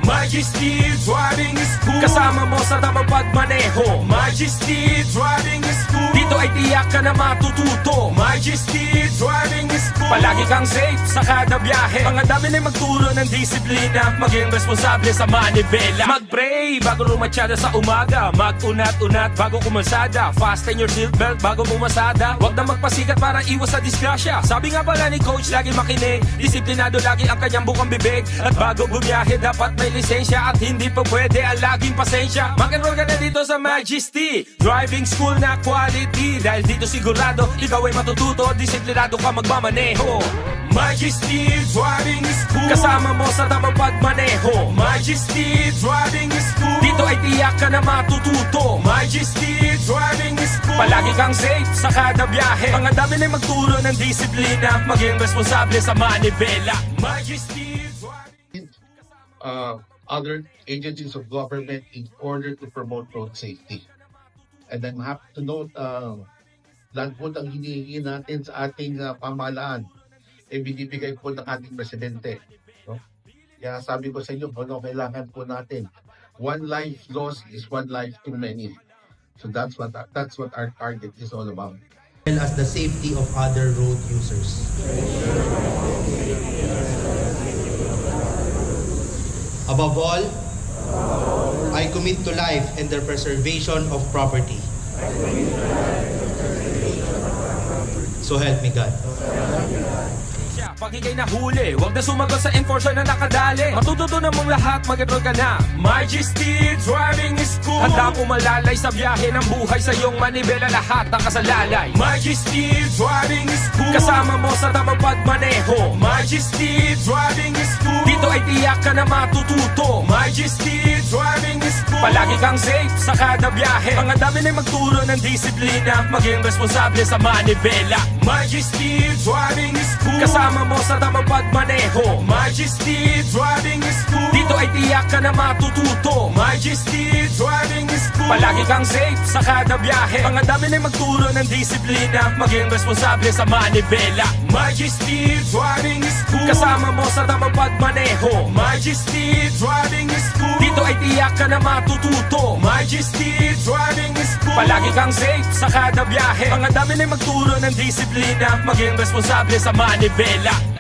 Majesty Driving School. Kasama mo sa tamang pagmaneho. Majesty Driving School. Dito ay tiyak ka na matututo. Majesty Driving School. Palagi kang safe sa kada biyahe. Mga dami na magturo ng disiplina. Maging responsable sa manibela. Mag-pray bago lumatsada sa umaga. Mag-unat-unat bago kumasada. Fasten your seatbelt bago pumasada. Huwag na magpasikat para iwas sa disgrasya. Sabi nga pala ni coach, lagi makinig. Disiplinado lagi ang kanyang bukang bibig. At bago bumiyahe dapat may lisensya. At hindi pa pwede ang laging pasensya. Mag-enroll ka na dito sa Majesty Driving School na quality. Dahil dito sigurado ikaw ay matututo. Disiplinado ka magmamaneho. Majesty Driving School. Kasama mo sa tamang pagmaneho. Majesty Driving School. Dito ay tiyak ka na matututo. Majesty Driving School. Palagi kang safe sa kada biyahe. Mga dami na magturo ng disiplina. Maging responsable sa manibela. Majesty Driving Other agencies of government in order to promote road safety. And I'm happy to note lahat po ang hinihingi natin sa ating pamahalaan ay binibigay po ng ating presidente. No? Kaya sabi ko sa inyo, kailangan po natin. One life lost is one life too many. So that's what our target is all about. As the safety of other road users. Above all, I commit to life and the preservation of property. So help me God. Pag ika'y nahuli, huwag na sumagot sa enforcer na nakadali. Matututunan mong lahat, mag-enroll ka na. Majesty Driving School. Handang umalalay sa biyahe ng buhay. Sa iyong manibela lahat ang kasalalay. Majesty Driving School. Kasama mo sa tamang pagmaneho. Majesty Driving School. Dito ay tiyak ka na matututo. Majesty Driving School. Palagi kang safe sa kada biyahe. Mga dami na magturo ng disiplina. Maging responsable sa manibela. Majesty Driving School. Kasama mo sa tamang pagmaneho. Majesty Driving School. Dito ay tiyak ka na matututo. Majesty Driving School. Palagi kang safe sa kada biyahe. Mga dami na magturo ng disiplina. Maging responsable sa manibela. Majesty Driving School. Kasama mo sa tamang pagmaneho. Majesty Driving School. Dito ay tiyak ka na matututo. Majesty Driving School. Palagi kang safe sa kada biyahe. Mga dami na magturo ng disiplina. Maging responsable sa manibela.